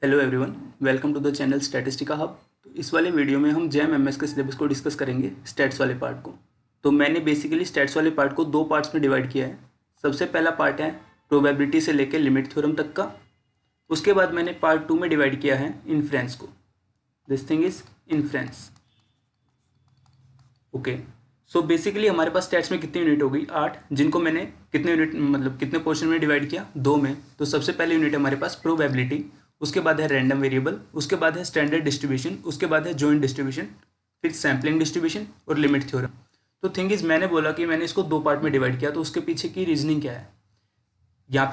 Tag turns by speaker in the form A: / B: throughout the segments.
A: Hello everyone, welcome to the channel Statistica Hub. तो इस वाले वीडियो में हम जेएम एमएस के सिलेबस को डिस्कस करेंगे, स्टैट्स वाले पार्ट को। तो मैंने बेसिकली स्टैट्स वाले पार्ट को दो पार्ट्स में डिवाइड किया है। सबसे पहला पार्ट है प्रोबेबिलिटी से लेकर लिमिट थ्योरम तक का। उसके बाद मैंने पार्ट 2 में डिवाइड किया है इन्फ्रेंस को। This thing is inference. Okay, so basically हमारे पास स्टैट्स में कितनी यूनिट हो गई? 8, जिनको मैंने कितने यूनिट मतलब कितने पोर्शन में डिवाइड किया? 2 में। तो सबसे पहले यूनिट है हमारे पास प्रोबेबिलिटी, उसके बाद है रैंडम वेरिएबल, उसके बाद है स्टैंडर्ड डिस्ट्रीब्यूशन, उसके बाद है जॉइंट डिस्ट्रीब्यूशन, फिर सैम्पलिंग डिस्ट्रीब्यूशन और लिमिट थ्योरम। तो थिंग इज मैंने बोला कि मैंने इसको 2 पार्ट में डिवाइड किया, तो उसके पीछे की रीजनिंग क्या है?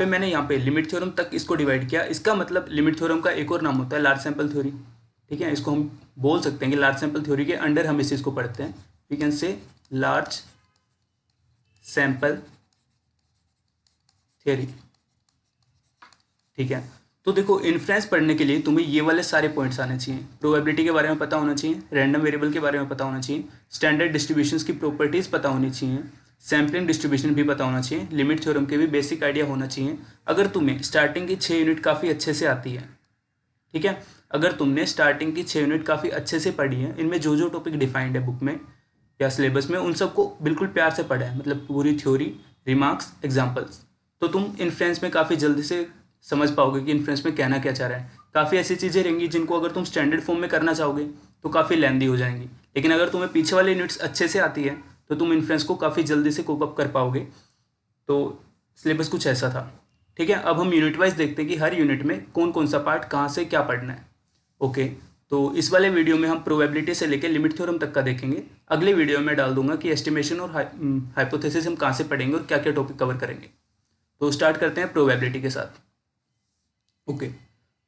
A: मैंने यहाँ पे लिमिट थ्योरम तक इसको डिवाइड किया। इसका मतलब लिमिट थ्योरम का एक और नाम होता है लार्ज सैंपल थ्योरी। ठीक है, इसको हम बोल सकते हैं कि लार्ज सैंपल थ्योरी के अंडर हम इस चीज़ को पढ़ते हैं। We can say large sample theory. ठीक है, तो देखो इन्फ्रेंस पढ़ने के लिए तुम्हें ये वाले सारे पॉइंट्स आने चाहिए। प्रोबेबिलिटी के बारे में पता होना चाहिए, रैंडम वेरिएबल के बारे में पता होना चाहिए, स्टैंडर्ड डिस्ट्रीब्यूशंस की प्रॉपर्टीज़ पता होनी चाहिए, सैम्पलिंग डिस्ट्रीब्यूशन भी पता होना चाहिए, लिमिट थ्योरम के भी बेसिक आइडिया होना चाहिए। अगर तुम्हें स्टार्टिंग की 6 यूनिट काफ़ी अच्छे से आती है, ठीक है, अगर तुमने स्टार्टिंग की 6 यूनिट काफ़ी अच्छे से पढ़ी है, इनमें जो जो टॉपिक डिफाइंड है बुक में या सिलेबस में, उन सबको बिल्कुल प्यार से पढ़ा है, मतलब पूरी थ्योरी, रिमार्क्स, एग्जाम्पल्स, तो तुम इन्फ्रेंस में काफ़ी जल्दी से समझ पाओगे कि इन्फ्रेंस में कहना क्या चाह रहा है। काफ़ी ऐसी चीज़ें रहेंगी जिनको अगर तुम स्टैंडर्ड फॉर्म में करना चाहोगे तो काफ़ी लेंदी हो जाएंगी, लेकिन अगर तुम्हें पीछे वाली यूनिट्स अच्छे से आती है तो तुम इन्फ्रेंस को काफ़ी जल्दी से कोप अप कर पाओगे। तो सिलेबस कुछ ऐसा था। ठीक है, अब हम यूनिट वाइज देखते हैं कि हर यूनिट में कौन कौन सा पार्ट कहाँ से क्या पढ़ना है। ओके, तो इस वाले वीडियो में हम प्रोबेबिलिटी से लेकर लिमिट थ्योरम तक का देखेंगे। अगले वीडियो में डाल दूंगा कि एस्टिमेशन और हाइपोथेसिस हम कहाँ से पढ़ेंगे और क्या क्या टॉपिक कवर करेंगे। तो स्टार्ट करते हैं प्रोबेबिलिटी के साथ। ओके,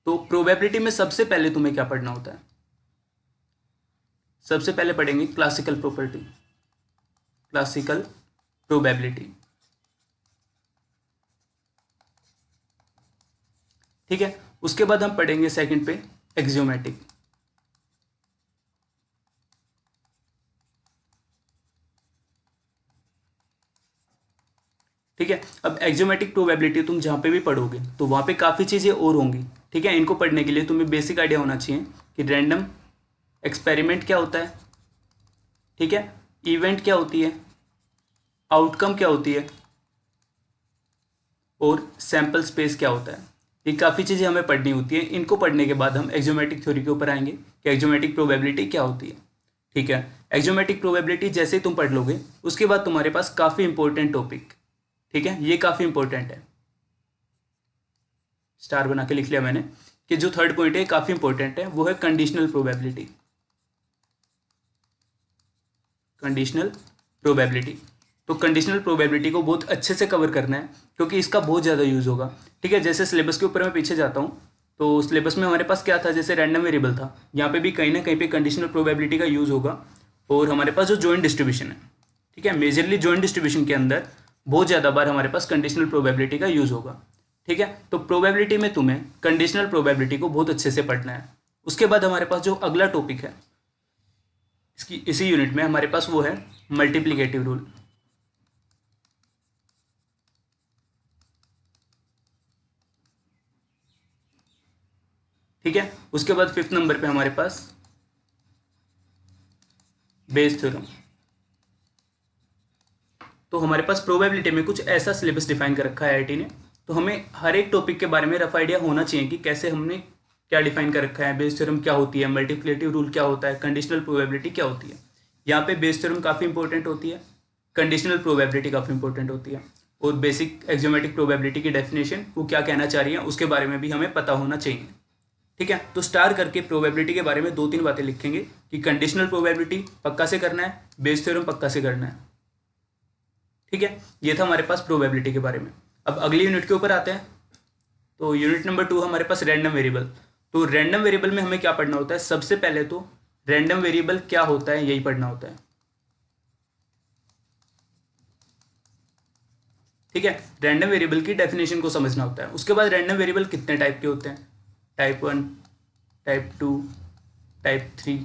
A: तो प्रोबेबिलिटी में सबसे पहले तुम्हें क्या पढ़ना होता है? सबसे पहले पढ़ेंगे क्लासिकल प्रॉपर्टी, क्लासिकल प्रोबेबिलिटी। ठीक है, उसके बाद हम पढ़ेंगे सेकंड पे एक्सियोमेटिक। ठीक है, अब एक्सियोमेटिक प्रोबेबिलिटी तुम जहाँ पे भी पढ़ोगे तो वहाँ पे काफ़ी चीज़ें और होंगी। ठीक है, इनको पढ़ने के लिए तुम्हें बेसिक आइडिया होना चाहिए कि रैंडम एक्सपेरिमेंट क्या होता है, ठीक है, इवेंट क्या होती है, आउटकम क्या होती है और सैंपल स्पेस क्या होता है। ये काफ़ी चीज़ें हमें पढ़नी होती है। इनको पढ़ने के बाद हम एक्सियोमेटिक थ्योरी के ऊपर आएंगे कि एक्सियोमेटिक प्रोबेबिलिटी क्या होती है। ठीक है, एक्सियोमेटिक प्रोबेबिलिटी जैसे ही तुम पढ़ लोगे उसके बाद तुम्हारे पास काफ़ी इंपॉर्टेंट टॉपिक, ठीक है, ये काफ़ी इंपॉर्टेंट है, स्टार बना के लिख लिया मैंने, कि जो थर्ड पॉइंट है काफ़ी इंपॉर्टेंट है, वो है कंडीशनल प्रोबेबिलिटी। कंडीशनल प्रोबेबिलिटी, तो कंडीशनल प्रोबेबिलिटी को बहुत अच्छे से कवर करना है क्योंकि इसका बहुत ज़्यादा यूज़ होगा। ठीक है, जैसे सिलेबस के ऊपर मैं पीछे जाता हूँ तो सिलेबस में हमारे पास क्या था, जैसे रैंडम वेरिएबल था, यहाँ पे भी कहीं ना कहीं पे कंडीशनल प्रोबेबिलिटी का यूज़ होगा। और हमारे पास जो जॉइंट डिस्ट्रीब्यूशन है, ठीक है, मेजरली जॉइंट डिस्ट्रीब्यूशन के अंदर बहुत ज़्यादा बार हमारे पास कंडीशनल प्रोबेबिलिटी का यूज़ होगा। ठीक है, तो प्रोबेबिलिटी में तुम्हें कंडीशनल प्रोबेबिलिटी को बहुत अच्छे से पढ़ना है। उसके बाद हमारे पास जो अगला टॉपिक है इसकी इसी यूनिट में हमारे पास वो है मल्टीप्लिकेटिव रूल। ठीक है, उसके बाद 5th नंबर पे हमारे पास बेस थ्योरम। तो हमारे पास प्रोबेबिलिटी में कुछ ऐसा सिलेबस डिफाइन कर रखा है आईआईटी ने, तो हमें हर एक टॉपिक के बारे में रफ आइडिया होना चाहिए कि कैसे हमने क्या डिफाइन कर रखा है, बेस थ्योरम क्या होती है, मल्टीप्लिकेटिव रूल क्या होता है, कंडीशनल प्रोबेबिलिटी क्या होती है। यहाँ पे बेस थ्योरम काफ़ी इंपॉर्टेंट होती है, कंडीशनल प्रोबेबिलिटी काफ़ी इंपॉर्टेंट होती है, और बेसिक एक्सियोमेटिक प्रोबेबिलिटी की डेफिनेशन वो क्या कहना चाह रही है उसके बारे में भी हमें पता होना चाहिए। ठीक है, तो स्टार करके प्रोबेबिलिटी के बारे में 2-3 बातें लिखेंगे कि कंडीशनल प्रोबेबिलिटी पक्का से करना है, बेस थ्योरम पक्का से करना है। ठीक है, ये था हमारे पास प्रोबेबिलिटी के बारे में। अब अगली यूनिट के ऊपर आते हैं। तो यूनिट नंबर 2 हमारे पास रैंडम वेरिएबल। तो रैंडम वेरिएबल में हमें क्या पढ़ना होता है? सबसे पहले तो रैंडम वेरिएबल क्या होता है यही पढ़ना होता है। ठीक है, रैंडम वेरिएबल की डेफिनेशन को समझना होता है। उसके बाद रैंडम वेरिएबल कितने टाइप के होते हैं? Type 1, type 2, type 3।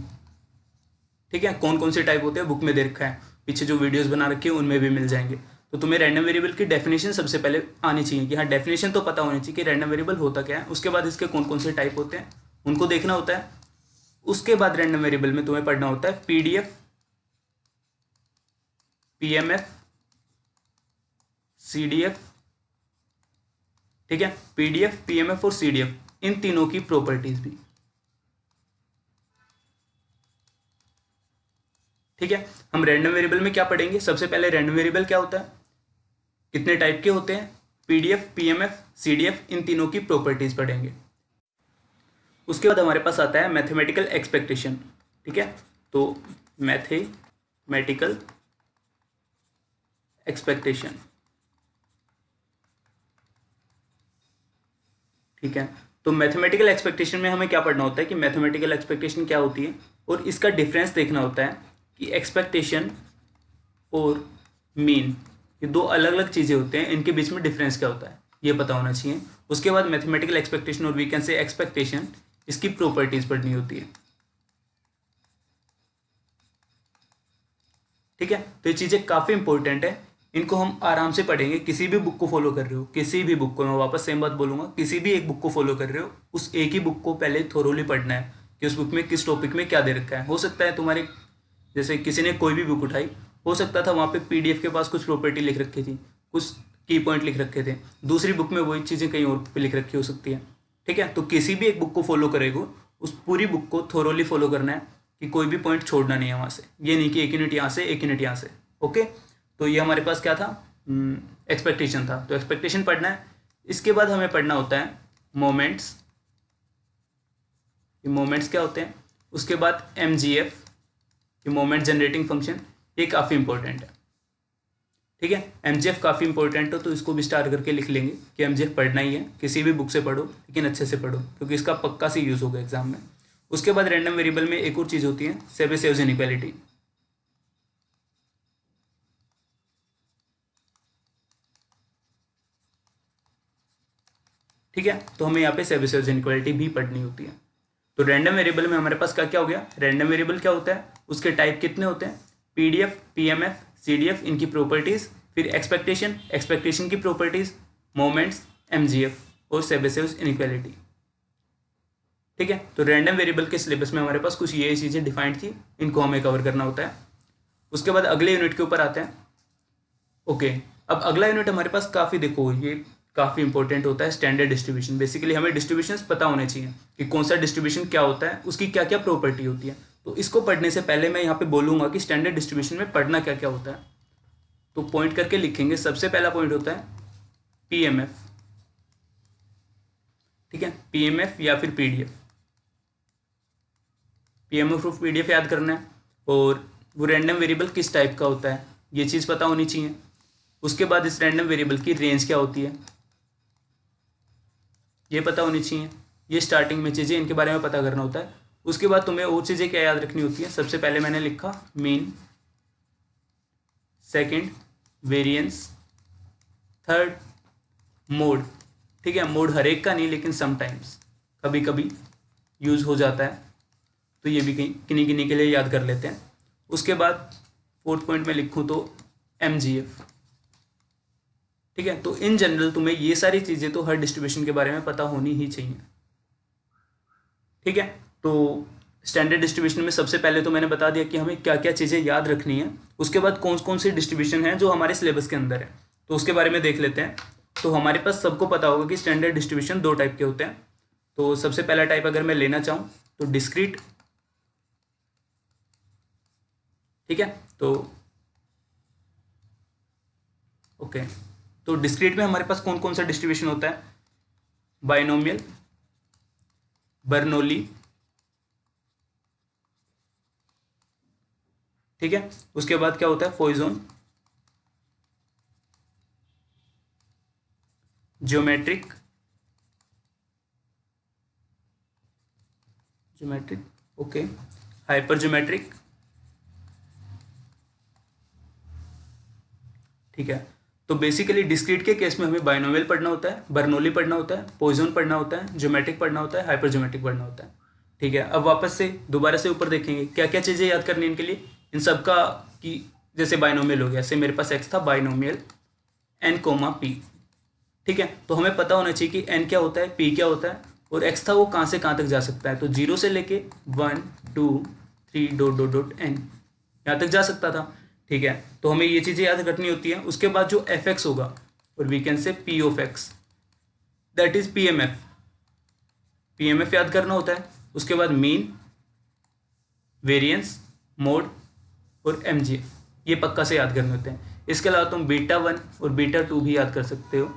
A: ठीक है, कौन कौन से टाइप होते हैं बुक में दे रखा है, पीछे जो वीडियोस बना रखी है उनमें भी मिल जाएंगे। तो तुम्हें रैंडम वेरिएबल की डेफिनेशन सबसे पहले आनी चाहिए कि हाँ डेफिनेशन तो पता होनी चाहिए कि रैंडम वेरिएबल होता क्या है। उसके बाद इसके कौन कौन से टाइप होते हैं उनको देखना होता है। उसके बाद रैंडम वेरिएबल में तुम्हें पढ़ना होता है PDF, PMF, CDF। ठीक है, PDF, PMF और CDF, इन तीनों की प्रॉपर्टीज भी। ठीक है, हम रैंडम वेरिएबल में क्या पढ़ेंगे, सबसे पहले रैंडम वेरिएबल क्या होता है, कितने टाइप के होते हैं, PDF, PMF, CDF, इन तीनों की प्रॉपर्टीज पढ़ेंगे। उसके बाद हमारे पास आता है मैथमेटिकल एक्सपेक्टेशन। ठीक है, तो मैथमेटिकल एक्सपेक्टेशन। ठीक है, तो मैथमेटिकल एक्सपेक्टेशन में हमें क्या पढ़ना होता है कि मैथमेटिकल एक्सपेक्टेशन क्या होती है और इसका डिफरेंस देखना होता है कि एक्सपेक्टेशन और मीन, ये दो अलग अलग चीज़ें होते हैं, इनके बीच में डिफरेंस क्या होता है ये पता होना चाहिए। उसके बाद मैथमेटिकल एक्सपेक्टेशन और वी कैन से एक्सपेक्टेशन, इसकी प्रॉपर्टीज पढ़नी होती है। ठीक है, तो ये चीज़ें काफ़ी इंपॉर्टेंट है, इनको हम आराम से पढ़ेंगे। किसी भी बुक को फॉलो कर रहे हो, किसी भी बुक को, मैं वापस सेम बात बोलूँगा, किसी भी एक बुक को फॉलो कर रहे हो, उस एक ही बुक को पहले थोरोली पढ़ना है कि उस बुक में किस टॉपिक में क्या दे रखा है। हो सकता है तुम्हारे जैसे किसी ने कोई भी बुक उठाई, हो सकता था वहाँ पे PDF के पास कुछ प्रॉपर्टी लिख रखी थी, कुछ की पॉइंट लिख रखे थे, दूसरी बुक में वही चीज़ें कहीं और पे लिख रखी हो सकती है। ठीक है, तो किसी भी एक बुक को फॉलो करेगा, उस पूरी बुक को थोरोली फॉलो करना है कि कोई भी पॉइंट छोड़ना नहीं है वहाँ से, ये नहीं कि एक यूनिट यहाँ से एक यूनिट यहाँ से। ओके, तो ये हमारे पास क्या था, एक्सपेक्टेशन था, तो एक्सपेक्टेशन पढ़ना है। इसके बाद हमें पढ़ना होता है मोमेंट्स। ये मोमेंट्स क्या होते हैं, उसके बाद MGF, ये मोमेंट जनरेटिंग फंक्शन, ये काफ़ी इंपॉर्टेंट है। ठीक है, MGF काफ़ी इंपॉर्टेंट हो तो इसको भी स्टार करके लिख लेंगे कि MGF पढ़ना ही है, किसी भी बुक से पढ़ो लेकिन अच्छे से पढ़ो क्योंकि इसका पक्का से यूज़ होगा एग्जाम में। उसके बाद रैंडम वेरिएबल में एक और चीज़ होती है, सेबेसियस इनइक्वालिटी। ठीक है, तो हमें यहाँ पे सेबेसियस इनइक्वालिटी भी पढ़नी होती है। तो रैंडम वेरिएबल में हमारे पास क्या क्या हो गया, रैंडम वेरिएबल क्या होता है, उसके टाइप कितने होते हैं, PDF, PMF, CDF, इनकी प्रॉपर्टीज, फिर एक्सपेक्टेशन की प्रॉपर्टीज, मोमेंट्स, MGF और सेबेसियस इनइक्वालिटी। ठीक है, तो रैंडम वेरिएबल के सिलेबस में हमारे पास कुछ ये चीज़ें डिफाइंड थी, इनको हमें कवर करना होता है। उसके बाद अगले यूनिट के ऊपर आते हैं। ओके, अब अगला यूनिट हमारे पास काफ़ी, देखो ये काफ़ी इंपॉर्टेंट होता है, स्टैंडर्ड डिस्ट्रीब्यूशन। बेसिकली हमें डिस्ट्रीब्यूशंस पता होने चाहिए कि कौन सा डिस्ट्रीब्यूशन क्या होता है, उसकी क्या क्या प्रॉपर्टी होती है। तो इसको पढ़ने से पहले मैं यहाँ पे बोलूँगा कि स्टैंडर्ड डिस्ट्रीब्यूशन में पढ़ना क्या क्या होता है, तो पॉइंट करके लिखेंगे। सबसे पहला पॉइंट होता है PMF। ठीक है, PMF या फिर PDF, PMF और PDF याद करना है, और वो रैंडम वेरिएबल किस टाइप का होता है ये चीज़ पता होनी चाहिए। उसके बाद इस रैंडम वेरिएबल की रेंज क्या होती है ये पता होनी चाहिए। ये स्टार्टिंग में चीज़ें, इनके बारे में पता करना होता है। उसके बाद तुम्हें और चीज़ें क्या याद रखनी होती है, सबसे पहले मैंने लिखा mean, second variance, third mode. ठीक है, मोड हर एक का नहीं लेकिन समटाइम्स कभी कभी यूज़ हो जाता है, तो ये भी किन्हीं किन्हीं के लिए याद कर लेते हैं। उसके बाद फोर्थ पॉइंट में लिखूँ तो MGF। ठीक है, तो इन जनरल तुम्हें ये सारी चीज़ें तो हर डिस्ट्रीब्यूशन के बारे में पता होनी ही चाहिए। ठीक है, तो स्टैंडर्ड डिस्ट्रीब्यूशन में सबसे पहले तो मैंने बता दिया कि हमें क्या क्या चीज़ें याद रखनी है। उसके बाद कौन कौन सी डिस्ट्रीब्यूशन है जो हमारे सिलेबस के अंदर है, तो उसके बारे में देख लेते हैं। तो हमारे पास सबको पता होगा कि स्टैंडर्ड डिस्ट्रीब्यूशन दो टाइप के होते हैं। तो सबसे पहला टाइप अगर मैं लेना चाहूँ तो डिस्क्रीट। ठीक है, तो ओके, तो डिस्क्रीट में हमारे पास कौन कौन सा डिस्ट्रीब्यूशन होता है, बाइनोमियल, बर्नौली। ठीक है, उसके बाद क्या होता है, Poisson, geometric, okay, hyper geometric. ठीक है, तो बेसिकली डिस्क्रीट के केस में हमें बाइनोमियल पढ़ना होता है, बर्नौली पढ़ना होता है, पॉइसन पढ़ना होता है, ज्योमेट्रिक पढ़ना होता है, हाइपर ज्योमेट्रिक पढ़ना होता है। ठीक है, अब वापस से दोबारा से ऊपर देखेंगे क्या क्या चीज़ें याद करनी है इनके लिए। इन सब का कि जैसे बाइनोमियल हो गया, जैसे मेरे पास x था बाइनोमियल, एन कोमा पी। ठीक है, तो हमें पता होना चाहिए कि एन क्या होता है, पी क्या होता है, और एक्स था वो कहाँ से कहाँ तक जा सकता है। तो 0 से लेके 1 2 3 डॉट डॉट डॉट एन यहाँ तक जा सकता था। ठीक है, तो हमें ये चीज़ें याद रखनी होती है। उसके बाद जो एफ एक्स होगा, और we can say P of X, that is P M F. P M F याद करना होता है। उसके बाद मीन, वेरिएंस, मोड और एम जी, ये पक्का से याद करने होते हैं। इसके अलावा तुम बीटा 1 और बीटा 2 भी याद कर सकते हो।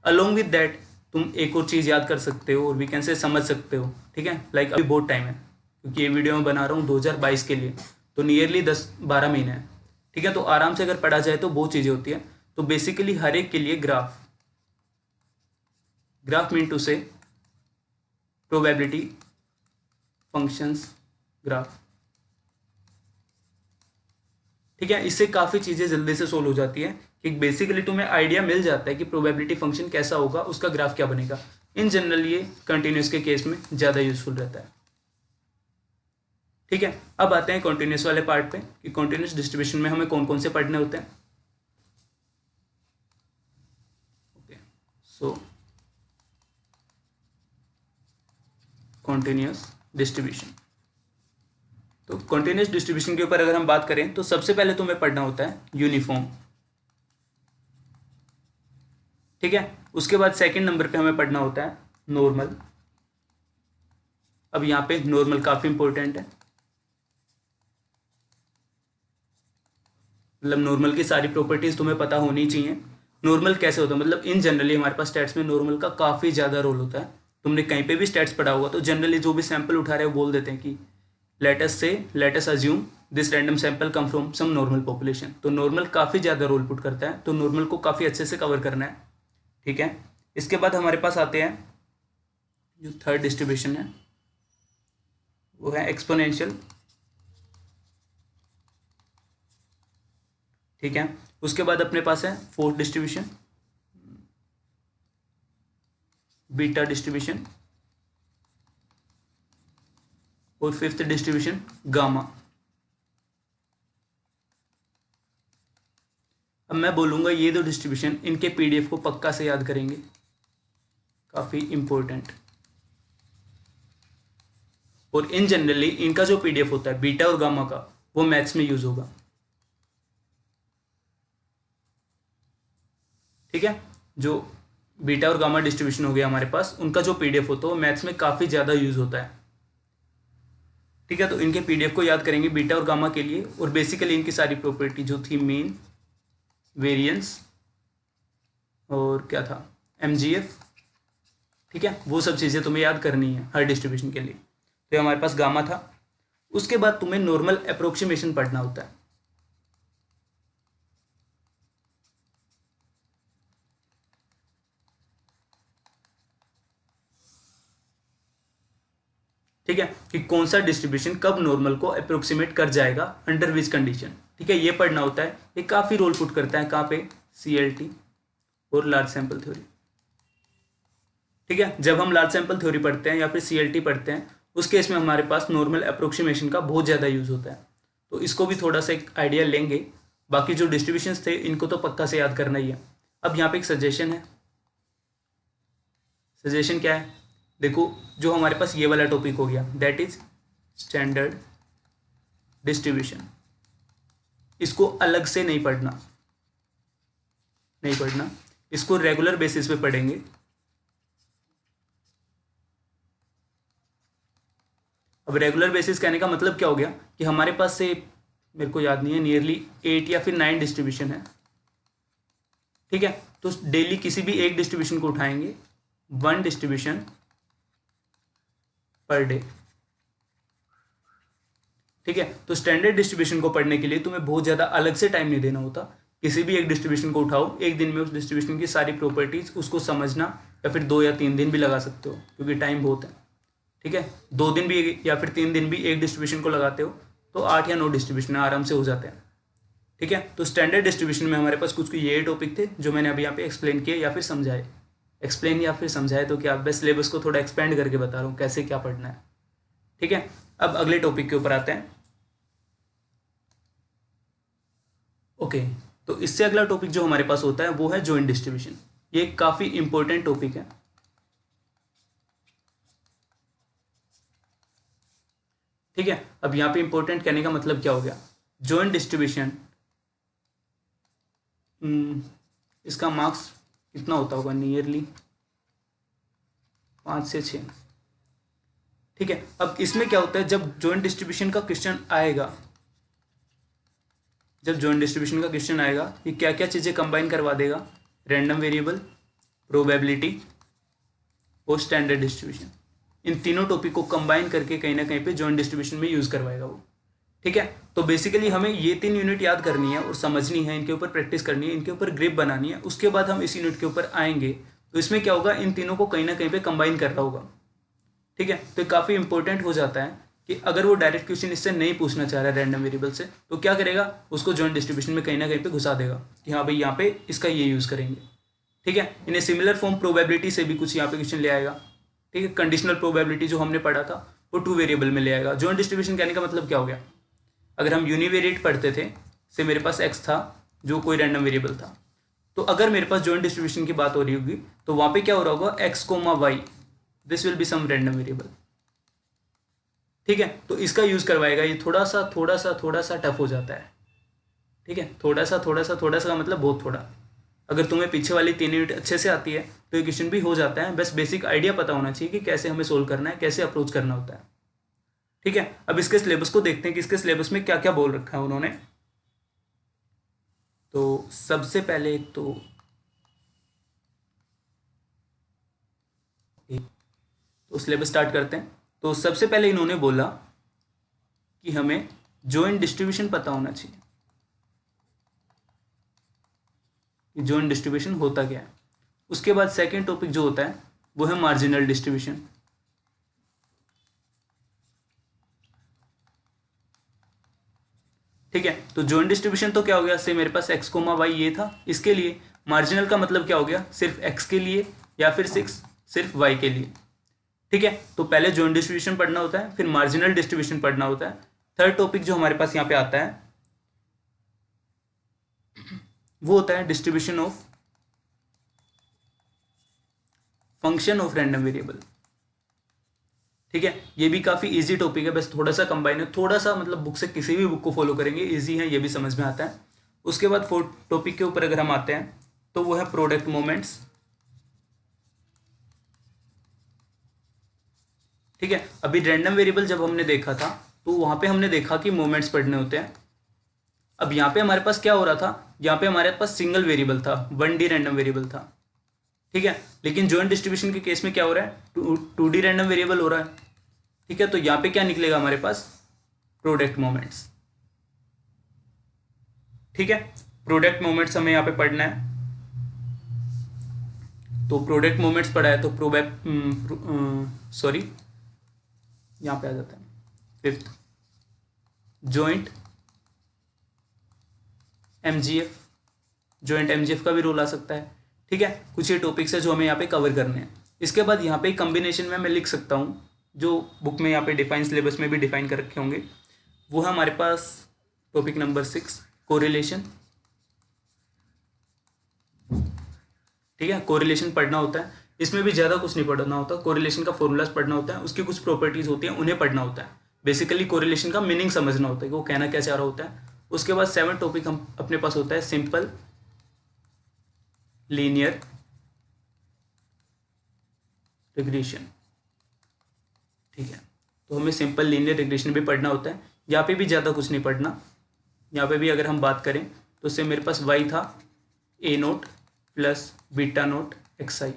A: अलोंग विद दैट तुम एक और चीज़ याद कर सकते हो, और वी कैन से समझ सकते हो। ठीक है, लाइक अभी बहुत टाइम है, क्योंकि ये वीडियो मैं बना रहा हूँ 2022 के लिए, तो नियरली 10-12 महीने हैं। ठीक है, तो आराम से अगर पढ़ा जाए तो बहुत चीज़ें होती हैं। तो बेसिकली हर एक के लिए ग्राफ, ग्राफ मीन टू से प्रोबेबिलिटी फंक्शंस ग्राफ। ठीक है, इससे काफ़ी चीज़ें जल्दी से सोल्व हो जाती है, कि बेसिकली तुम्हें आइडिया मिल जाता है कि प्रोबेबिलिटी फंक्शन कैसा होगा, उसका ग्राफ क्या बनेगा। इन जनरल ये कंटिन्यूस के केस में ज़्यादा यूजफुल रहता है। ठीक है, अब आते हैं कॉन्टिन्यूस वाले पार्ट पे, कि कॉन्टिन्यूस डिस्ट्रीब्यूशन में हमें कौन कौन से पढ़ने होते हैं। ओके, सो कॉन्टिन्यूस डिस्ट्रीब्यूशन। तो कॉन्टिन्यूस डिस्ट्रीब्यूशन के ऊपर अगर हम बात करें, तो सबसे पहले तुम्हें पढ़ना होता है यूनिफॉर्म। ठीक है, उसके बाद सेकंड नंबर पे हमें पढ़ना होता है नॉर्मल। अब यहाँ पे नॉर्मल काफ़ी इंपॉर्टेंट है, मतलब नॉर्मल की सारी प्रॉपर्टीज़ तुम्हें पता होनी चाहिए। नॉर्मल कैसे होता है, मतलब इन जनरली हमारे पास स्टैट्स में नॉर्मल का काफ़ी ज़्यादा रोल होता है। तुमने कहीं पे भी स्टैट्स पढ़ा होगा तो जनरली जो भी सैंपल उठा रहे हैं वो बोल देते हैं कि let us assume this random sample come from some normal population. तो नॉर्मल काफ़ी ज़्यादा रोल पुट करता है, तो नॉर्मल को काफ़ी अच्छे से कवर करना है। ठीक है, इसके बाद हमारे पास आते हैं जो थर्ड डिस्ट्रीब्यूशन है, वो है एक्सपोनेंशियल। ठीक है, उसके बाद अपने पास है फोर्थ डिस्ट्रीब्यूशन, बीटा डिस्ट्रीब्यूशन, और फिफ्थ डिस्ट्रीब्यूशन गामा। अब मैं बोलूँगा ये दो डिस्ट्रीब्यूशन, इनके पीडीएफ को पक्का से याद करेंगे, काफ़ी इंपॉर्टेंट। और इन जनरली इनका जो पीडीएफ होता है बीटा और गामा का, वो मैथ्स में यूज़ होगा। ठीक है, जो बीटा और गामा डिस्ट्रीब्यूशन हो गया हमारे पास, उनका जो पीडीएफ होता है वो मैथ्स में काफ़ी ज़्यादा यूज़ होता है। ठीक है, तो इनके पीडीएफ को याद करेंगे बीटा और गामा के लिए, और बेसिकली इनकी सारी प्रॉपर्टी जो थी मीन, वेरिएंस और क्या था, एमजीएफ। ठीक है, वो सब चीज़ें तुम्हें याद करनी है हर डिस्ट्रीब्यूशन के लिए। तो हमारे पास गामा था। उसके बाद तुम्हें नॉर्मल अप्रोक्सीमेशन पढ़ना होता है। ठीक है, कि कौन सा डिस्ट्रीब्यूशन कब नॉर्मल को अप्रोक्सीमेट कर जाएगा, अंडर विच कंडीशन। ठीक है, ये पढ़ना होता है। ये काफ़ी रोल पुट करता है कहाँ पे, सीएलटी और लार्ज सैंपल थ्योरी। ठीक है, जब हम लार्ज सैंपल थ्योरी पढ़ते हैं या फिर सीएलटी पढ़ते हैं, उस केस में हमारे पास नॉर्मल अप्रोक्सीमेशन का बहुत ज़्यादा यूज़ होता है। तो इसको भी थोड़ा सा एक आइडिया लेंगे। बाकी जो डिस्ट्रीब्यूशंस थे इनको तो पक्का से याद करना ही है। अब यहाँ पे एक सजेशन है। सजेशन क्या है, देखो जो हमारे पास ये वाला टॉपिक हो गया, दैट इज स्टैंडर्ड डिस्ट्रीब्यूशन, इसको अलग से नहीं पढ़ना, इसको रेगुलर बेसिस पे पढ़ेंगे। अब रेगुलर बेसिस कहने का मतलब क्या हो गया, कि हमारे पास से, मेरे को याद नहीं है, नियरली 8 या फिर 9 डिस्ट्रीब्यूशन है। ठीक है, तो डेली किसी भी एक डिस्ट्रीब्यूशन को उठाएंगे, 1 डिस्ट्रीब्यूशन पर डे। ठीक है, तो स्टैंडर्ड डिस्ट्रीब्यूशन को पढ़ने के लिए तुम्हें बहुत ज़्यादा अलग से टाइम नहीं देना होता। किसी भी एक डिस्ट्रीब्यूशन को उठाओ, एक दिन में उस डिस्ट्रीब्यूशन की सारी प्रॉपर्टीज उसको समझना, या फिर 2 या 3 दिन भी लगा सकते हो, क्योंकि टाइम बहुत है। ठीक है, 2 दिन भी या फिर 3 दिन भी एक डिस्ट्रीब्यूशन को लगाते हो तो 8 या 9 डिस्ट्रीब्यूशन आराम से हो जाते हैं। ठीक है, तो स्टैंडर्ड डिस्ट्रीब्यूशन में हमारे पास कुछ ये टॉपिक थे जो मैंने अभी यहाँ पे एक्सप्लेन किए या फिर समझाए। एक्सप्लेन या फिर समझाए तो क्या, बस सिलेबस को थोड़ा एक्सपेंड करके बता रहा हूँ कैसे क्या पढ़ना है। ठीक है, अब अगले टॉपिक के ऊपर आते हैं। ओके, तो इससे अगला टॉपिक जो हमारे पास होता है वो है जॉइंट डिस्ट्रीब्यूशन। ये काफ़ी इंपॉर्टेंट टॉपिक है। ठीक है, अब यहाँ पे इंपॉर्टेंट कहने का मतलब क्या हो गया, जॉइंट डिस्ट्रीब्यूशन, इसका मार्क्स कितना होता होगा, नियरली 5 से 6। ठीक है, अब इसमें क्या होता है, जब जॉइंट डिस्ट्रीब्यूशन का क्वेश्चन आएगा, ये क्या क्या चीज़ें कंबाइन करवा देगा, रैंडम वेरिएबल, प्रोबेबिलिटी और स्टैंडर्ड डिस्ट्रीब्यूशन। इन तीनों टॉपिक को कंबाइन करके कहीं ना कहीं पे जॉइंट डिस्ट्रीब्यूशन में यूज़ करवाएगा वो। ठीक है, तो बेसिकली हमें ये 3 यूनिट याद करनी है और समझनी है, इनके ऊपर प्रैक्टिस करनी है, इनके ऊपर ग्रिप बनानी है। उसके बाद हम इस यूनिट के ऊपर आएंगे तो इसमें क्या होगा, इन तीनों को कहीं ना कहीं पे कंबाइन कर रहा होगा। ठीक है, तो काफ़ी इंपॉर्टेंट हो जाता है कि अगर वो डायरेक्ट क्वेश्चन इससे नहीं पूछना चाह रहा है रैंडम वेरिएबल से, तो क्या करेगा, उसको जॉइंट डिस्ट्रीब्यूशन में कहीं ना कहीं पे घुसा देगा कि हाँ भाई यहाँ पे इसका ये यूज़ करेंगे। ठीक है, इन्हें सिमिलर फॉर्म प्रोबेबिलिटी से भी कुछ यहाँ पे क्वेश्चन ले आएगा। ठीक है, कंडीशनल प्रोबेबिलिटी जो हमने पढ़ा था वो 2 वेरिएबल में ले आएगा। जॉइंट डिस्ट्रीब्यूशन कहने का मतलब क्या हो गया, अगर हम यूनिवेरिएट पढ़ते थे, से मेरे पास x था जो कोई रैंडम वेरिएबल था, तो अगर मेरे पास जॉइंट डिस्ट्रीब्यूशन की बात हो रही होगी तो वहाँ पे क्या हो रहा होगा, x, y, this will be some random variable. ठीक है, तो इसका यूज़ करवाएगा। ये थोड़ा सा टफ हो जाता है। ठीक है, थोड़ा सा का मतलब बहुत थोड़ा। अगर तुम्हें पीछे वाली 3 यूनिट अच्छे से आती है तो ये क्वेश्चन भी हो जाता है, बस बेसिक आइडिया पता होना चाहिए कि कैसे हमें सोल्व करना है, कैसे अप्रोच करना होता है। ठीक है, अब इसके सिलेबस को देखते हैं कि इसके सिलेबस में क्या क्या बोल रखा है उन्होंने। तो सबसे पहले तो सिलेबस स्टार्ट करते हैं। तो सबसे पहले इन्होंने बोला कि हमें जॉइंट डिस्ट्रीब्यूशन पता होना चाहिए कि जॉइंट डिस्ट्रीब्यूशन होता क्या है। उसके बाद सेकंड टॉपिक जो होता है वो है मार्जिनल डिस्ट्रीब्यूशन। ठीक है, तो जॉइंट डिस्ट्रीब्यूशन तो क्या हो गया, से मेरे पास x, y ये था, इसके लिए मार्जिनल का मतलब क्या हो गया, सिर्फ x के लिए या फिर सिर्फ y के लिए। ठीक है, तो पहले जॉइंट डिस्ट्रीब्यूशन पढ़ना होता है, फिर मार्जिनल डिस्ट्रीब्यूशन पढ़ना होता है। थर्ड टॉपिक जो हमारे पास यहाँ पे आता है वो होता है distribution of function of random variable. ठीक है, ये भी काफ़ी इजी टॉपिक है, बस थोड़ा सा कंबाइन है, थोड़ा सा मतलब बुक से किसी भी बुक को फॉलो करेंगे इजी है, ये भी समझ में आता है। उसके बाद फोर्थ टॉपिक के ऊपर अगर हम आते हैं तो वो है प्रोडक्ट मोमेंट्स। ठीक है, अभी रैंडम वेरिएबल जब हमने देखा था तो वहाँ पे हमने देखा कि मोमेंट्स पढ़ने होते हैं। अब यहाँ पे हमारे पास क्या हो रहा था, यहाँ पे हमारे पास सिंगल वेरिएबल था, 1D रैंडम वेरिएबल था। ठीक है, लेकिन जॉइंट डिस्ट्रीब्यूशन के केस में क्या हो रहा है, 2D रैंडम वेरिएबल हो रहा है। ठीक है, तो यहाँ पे क्या निकलेगा हमारे पास, प्रोडक्ट मोमेंट्स। ठीक है, प्रोडक्ट मोमेंट्स हमें यहाँ पे पढ़ना है। तो प्रोडक्ट मोमेंट्स पढ़ा है तो यहाँ पे आ जाता है fifth, joint MGF. Joint MGF का भी रोल आ सकता है। ठीक है, कुछ ये टॉपिक्स है जो हमें यहाँ पे कवर करने हैं। इसके बाद यहाँ पे कॉम्बिनेशन में मैं लिख सकता हूँ जो बुक में यहाँ पे डिफाइन, सिलेबस में भी डिफाइन कर रखे होंगे, वो है हमारे पास टॉपिक नंबर 6, कोरिलेशन। ठीक है, कोरिलेशन पढ़ना होता है, इसमें भी ज़्यादा कुछ नहीं पढ़ना होता। कोरिलेशन का फॉर्मूलाज पढ़ना होता है, उसकी कुछ प्रॉपर्टीज़ होती हैं उन्हें पढ़ना होता है। बेसिकली कोरिलेशन का मीनिंग समझना होता है कि वो कहना क्या चाह रहा होता है। उसके बाद 7 टॉपिक हम अपने पास होता है सिंपल लीनियर रिग्रेशन। ठीक है, तो हमें सिंपल लीनियर रिग्रेशन भी पढ़ना होता है। यहाँ पे भी ज़्यादा कुछ नहीं पढ़ना। यहाँ पे भी अगर हम बात करें तो उससे मेरे पास y था a0 प्लस β0 xi।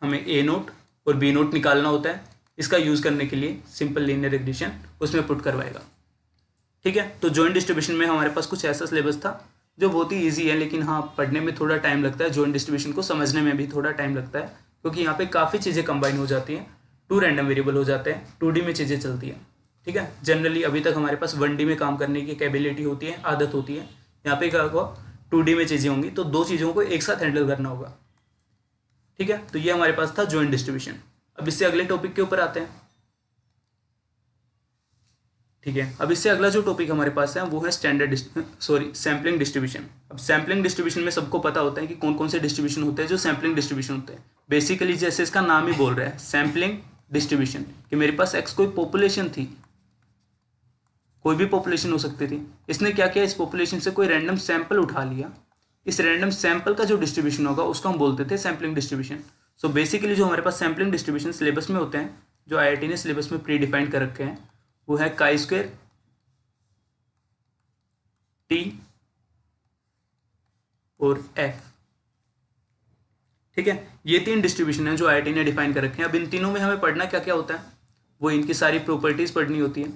A: हमें a0 और b0 निकालना होता है। इसका यूज़ करने के लिए सिंपल लीनियर रिग्रेशन उसमें पुट करवाएगा। ठीक है, तो जॉइंट डिस्ट्रीब्यूशन में हमारे पास कुछ ऐसा सिलेबस था जो बहुत ही ईजी है, लेकिन हाँ पढ़ने में थोड़ा टाइम लगता है। जॉइंट डिस्ट्रीब्यूशन को समझने में भी थोड़ा टाइम लगता है, क्योंकि यहाँ पे काफ़ी चीज़ें कंबाइन हो जाती हैं। 2 रैंडम वेरिएबल हो जाते हैं, 2D में चीज़ें चलती हैं। ठीक है, जनरली अभी तक हमारे पास 1D में काम करने की कैपेबिलिटी होती है, आदत होती है। यहाँ पे क्या होगा, 2D में चीज़ें होंगी, तो 2 चीज़ों को एक साथ हैंडल करना होगा। ठीक है, तो ये हमारे पास था जॉइंट डिस्ट्रीब्यूशन। अब इससे अगले टॉपिक के ऊपर आते हैं। ठीक है, अब इससे अगला जो टॉपिक हमारे पास है वो है सैम्पलिंग डिस्ट्रीब्यूशन। अब सैम्पलिंग डिस्ट्रीब्यूशन में सबको पता होता है कि कौन कौन से डिस्ट्रीब्यूशन होते हैं जो सैम्पलिंग डिस्ट्रीब्यूशन होते हैं। बेसिकली जैसे इसका नाम ही बोल रहा है सैम्पलिंग डिस्ट्रीब्यूशन, कि मेरे पास एक्स कोई पॉपुलेशन थी, कोई भी पॉपुलेशन हो सकती थी। इसने क्या किया, इस पॉपुलेशन से कोई रैंडम सैंपल उठा लिया, इस रैंडम सैंपल का जो डिस्ट्रीब्यूशन होगा उसको हम बोलते थे सैम्पलिंग डिस्ट्रीब्यूशन। सो बेसिकली जो हमारे पास सैम्पलिंग डिस्ट्रीब्यूशन सिलेबस में होते हैं, जो आईआईटी ने सिलेबस में प्री डिफाइंड कर रखे हैं, वो है काई स्क्वायर, टी और एफ। ठीक है, ये 3 डिस्ट्रीब्यूशन है जो आईआईटी ने डिफाइन कर रखे हैं। अब इन तीनों में हमें पढ़ना क्या क्या होता है, वो इनकी सारी प्रॉपर्टीज पढ़नी होती है।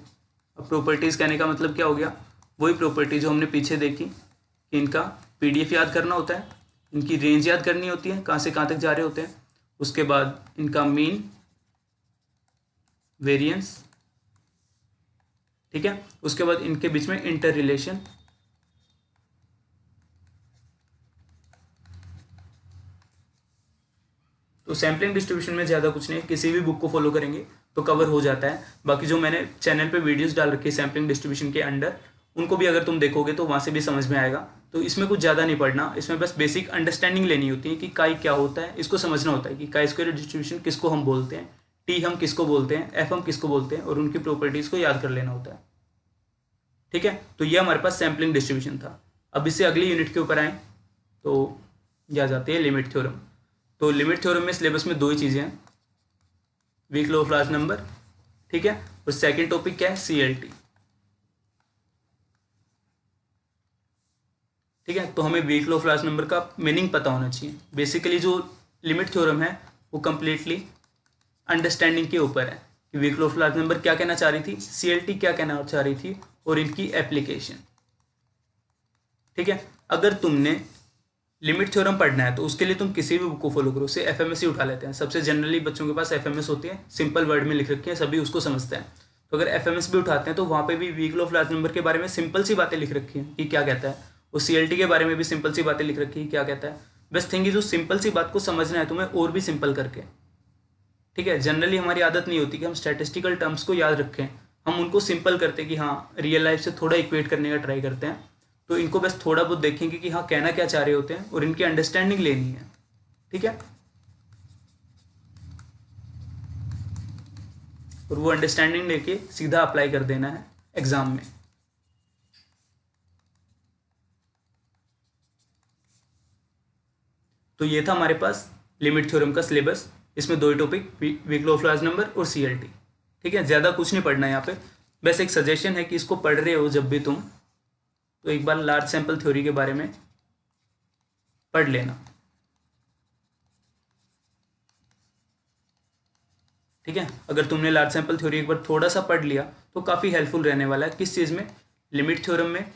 A: अब प्रॉपर्टीज कहने का मतलब क्या हो गया, वही प्रॉपर्टी जो हमने पीछे देखी कि इनका पीडीएफ याद करना होता है, इनकी रेंज याद करनी होती है, कहाँ से कहाँ तक जा रहे होते हैं, उसके बाद इनका मीन, वेरिएंस, ठीक है, उसके बाद इनके बीच में इंटर रिलेशन, तो सैम्पलिंग डिस्ट्रीब्यूशन में ज़्यादा कुछ नहीं, किसी भी बुक को फॉलो करेंगे तो कवर हो जाता है। बाकी जो मैंने चैनल पे वीडियोस डाल रखी है सैम्पलिंग डिस्ट्रीब्यूशन के अंडर, उनको भी अगर तुम देखोगे तो वहाँ से भी समझ में आएगा। तो इसमें कुछ ज़्यादा नहीं पढ़ना, इसमें बस बेसिक अंडरस्टैंडिंग लेनी होती है कि काई क्या होता है, इसको समझना होता है कि काई स्क्वायर डिस्ट्रीब्यूशन किसको हम बोलते हैं, टी हम किसको बोलते हैं, एफ हम किसको बोलते हैं, और उनकी प्रॉपर्टीज़ को याद कर लेना होता है। ठीक है, तो ये हमारे पास सैम्पलिंग डिस्ट्रीब्यूशन था। अब इससे अगली यूनिट के ऊपर आए तो यह जाती है लिमिट थ्योरम। तो लिमिट थ्योरम में सिलेबस में 2 ही चीज़ें हैं, weak law of large number, ठीक है, और सेकंड टॉपिक क्या है, सीएलटी। ठीक है, तो हमें weak law of large number का मीनिंग पता होना चाहिए। बेसिकली जो लिमिट थ्योरम है वो कंप्लीटली अंडरस्टैंडिंग के ऊपर है कि weak law of large number क्या कहना चाह रही थी, सीएलटी क्या कहना चाह रही थी, और इनकी एप्लीकेशन। ठीक है, अगर तुमने लिमिट थ्योरम पढ़ना है तो उसके लिए तुम किसी भी बुक को फॉलो करो, से एफएमएस ही उठा लेते हैं, सबसे जनरली बच्चों के पास एफएमएस होती है, सिंपल वर्ड में लिख रखी है, सभी उसको समझते हैं। तो अगर एफएमएस भी उठाते हैं तो वहाँ पे भी weak law of large number के बारे में सिंपल सी बातें लिख रखी हैं कि क्या कहता है, और सीएलटी के बारे में भी सिंपल सी बातें लिख रखी है क्या कहता है। बस थिंग इज उस सिंपल सी बात को समझना है तुम्हें और भी सिंपल करके। ठीक है, जनरली हमारी आदत नहीं होती कि हम स्टैटिस्टिकल टर्म्स को याद रखें, हम उनको सिंपल करते हैं कि हाँ रियल लाइफ से थोड़ा इक्वेट करने का ट्राई करते हैं। तो इनको बस थोड़ा बहुत देखेंगे कि हाँ कहना क्या चाह रहे होते हैं, और इनकी अंडरस्टैंडिंग लेनी है। ठीक है, और वो अंडरस्टैंडिंग लेके सीधा अप्लाई कर देना है एग्जाम में। तो ये था हमारे पास लिमिट थ्योरम का सिलेबस। इसमें 2 ही topic, weak law of large number और सीएलटी। ठीक है, ज़्यादा कुछ नहीं पढ़ना है यहाँ पे, बस एक सजेशन है कि इसको पढ़ रहे हो जब भी तुम, तो एक बार लार्ज सैंपल थ्योरी के बारे में पढ़ लेना। ठीक है, अगर तुमने लार्ज सैंपल थ्योरी एक बार थोड़ा सा पढ़ लिया तो काफ़ी हेल्पफुल रहने वाला है। किस चीज़ में, लिमिट थ्योरम में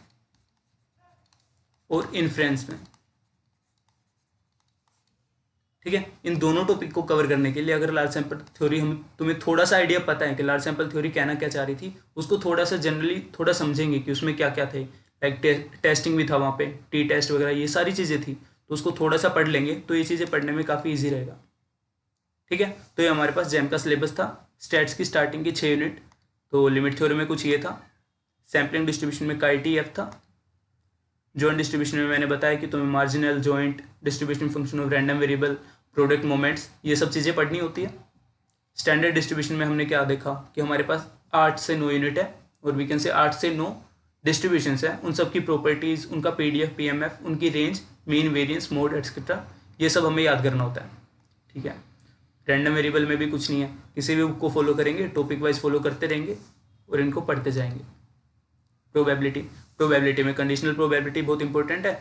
A: और इन्फ्रेंस में। ठीक है, इन दोनों टॉपिक को कवर करने के लिए अगर लार्ज सैंपल थ्योरी हम तुम्हें थोड़ा सा आइडिया पता है कि लार्ज सैंपल थ्योरी कहना क्या चाह रही थी, उसको थोड़ा सा जनरली थोड़ा समझेंगे कि उसमें क्या क्या थे, लाइक टेस्टिंग भी था वहाँ पे, टी टेस्ट वगैरह ये सारी चीज़ें थी, तो उसको थोड़ा सा पढ़ लेंगे तो ये चीज़ें पढ़ने में काफ़ी ईजी रहेगा। ठीक है, तो ये हमारे पास जैम का सिलेबस था, स्टैट्स की स्टार्टिंग की 6 यूनिट। तो लिमिट थ्योरी में कुछ ये था, सैम्पलिंग डिस्ट्रीब्यूशन में काई एफ था, जॉइंट डिस्ट्रीब्यूशन में मैंने बताया कि तुम्हें marginal, joint, distribution function of random variable, product moments, ये सब चीज़ें पढ़नी होती है। स्टैंडर्ड डिस्ट्रीब्यूशन में हमने क्या देखा कि हमारे पास 8 से 9 यूनिट है, और वी कैन से 8 से 9 डिस्ट्रीब्यूशन है, उन सब की प्रॉपर्टीज़, उनका पीडीएफ, पीएमएफ, उनकी range, mean, variance, mode etcetera, ये सब हमें याद करना होता है। ठीक है, रैंडम वेरिएबल में भी कुछ नहीं है, किसी भी बुक को फॉलो करेंगे, टॉपिक वाइज फॉलो करते रहेंगे और इनको पढ़ते जाएंगे। प्रोबेबिलिटी में कंडीशनल प्रोबेबिलिटी बहुत इंपॉर्टेंट है,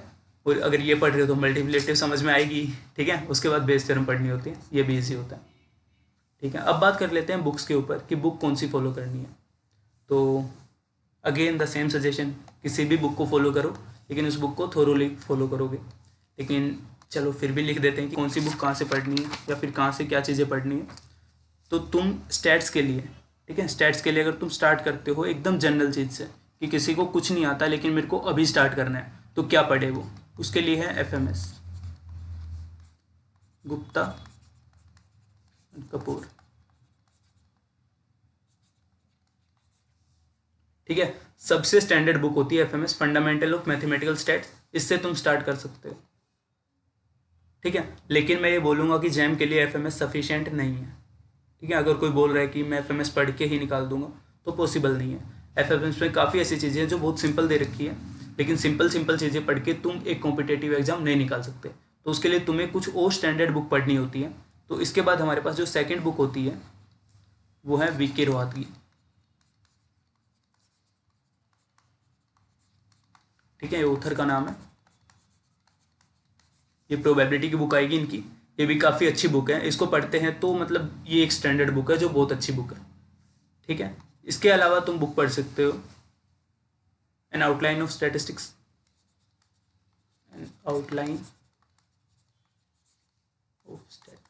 A: और अगर ये पढ़ रहे हो तो मल्टीप्लिकेटिव समझ में आएगी। ठीक है, उसके बाद बेस थ्योरम पढ़नी होती है, ये भी ईजी होता है। ठीक है, अब बात कर लेते हैं बुक्स के ऊपर कि बुक कौन सी फॉलो करनी है। तो अगेन द सेम सजेशन, किसी भी बुक को फॉलो करो, लेकिन उस बुक को थोरोली फॉलो करोगे। लेकिन चलो फिर भी लिख देते हैं कि कौन सी बुक कहाँ से पढ़नी है, या फिर कहाँ से क्या चीज़ें पढ़नी है। तो तुम स्टैट्स के लिए, ठीक है, स्टैट्स के लिए अगर तुम स्टार्ट करते हो एकदम जनरल चीज़ से कि किसी को कुछ नहीं आता लेकिन मेरे को अभी स्टार्ट करना है, तो क्या पढ़े वो, उसके लिए है एफएमएस, गुप्ता कपूर। ठीक है, सबसे स्टैंडर्ड बुक होती है FMS fundamental of mathematical stats, इससे तुम स्टार्ट कर सकते हो। ठीक है, लेकिन मैं ये बोलूँगा कि जैम के लिए एफएमएस सफिशिएंट नहीं है। ठीक है, अगर कोई बोल रहा है कि मैं एफएमएस पढ़ के ही निकाल दूंगा तो पॉसिबल नहीं है। एफएमएस में काफ़ी ऐसी चीज़ें हैं जो बहुत सिंपल दे रखी है, लेकिन सिंपल चीज़ें पढ़ के तुम एक कॉम्पिटेटिव एग्जाम नहीं निकाल सकते। तो उसके लिए तुम्हें कुछ और स्टैंडर्ड बुक पढ़नी होती है। तो इसके बाद हमारे पास जो सेकेंड बुक होती है वो है वीके रोहतगी। ठीक है, ये ऑथर का नाम है, ये प्रोबेबिलिटी की बुक आएगी इनकी। ये भी काफ़ी अच्छी बुक है, इसको पढ़ते हैं तो मतलब ये एक स्टैंडर्ड बुक है जो बहुत अच्छी बुक है। ठीक है, इसके अलावा तुम बुक पढ़ सकते हो N outline of statistics, N outline of statistics.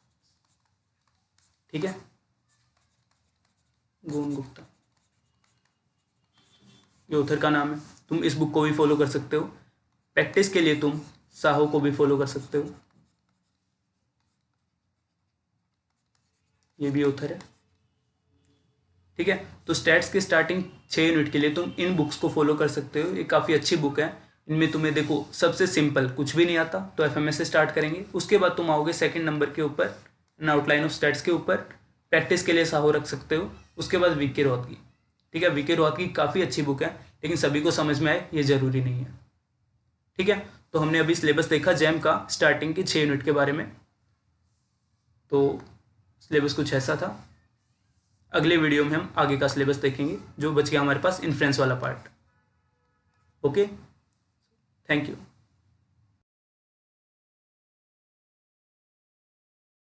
A: ठीक है, गोन गुप्ता, ये ऑथर का नाम है। तुम इस बुक को भी फॉलो कर सकते हो। प्रैक्टिस के लिए तुम साहो को भी फॉलो कर सकते हो, ये भी ऑथर है। ठीक है, तो स्टैट्स के स्टार्टिंग 6 यूनिट के लिए तुम इन बुक्स को फॉलो कर सकते हो। ये काफ़ी अच्छी बुक है। इनमें तुम्हें देखो सबसे सिंपल कुछ भी नहीं आता तो एफएमएस से स्टार्ट करेंगे, उसके बाद तुम आओगे सेकंड नंबर के ऊपर एन आउटलाइन ऑफ स्टैट्स के ऊपर। प्रैक्टिस के लिए साहो रख सकते हो, उसके बाद वीके रोहतगी। ठीक है, वीके रोहतगी काफ़ी अच्छी बुक है, लेकिन सभी को समझ में आए ये ज़रूरी नहीं है। ठीक है, तो हमने अभी सिलेबस देखा जैम का स्टार्टिंग के 6 यूनिट के बारे में। तो सिलेबस कुछ ऐसा था। अगले वीडियो में हम आगे का सिलेबस देखेंगे, जो बच गया हमारे पास इन्फ्रेंस वाला पार्ट। Okay, thank you.